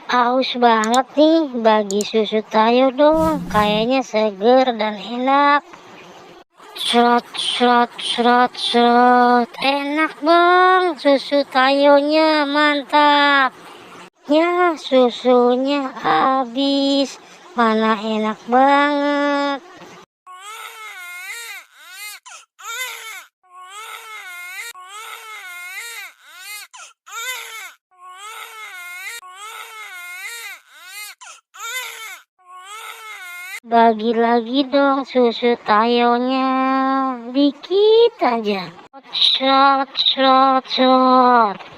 Aus banget nih, bagi susu Tayo dong. Kayaknya seger dan enak. Srot, srot, srot, srot. Enak bang, susu Tayonya mantap. Ya, susunya habis. Mana enak banget. Bagi lagi dong susu Tayonya, dikit aja. Shot, shot, shot.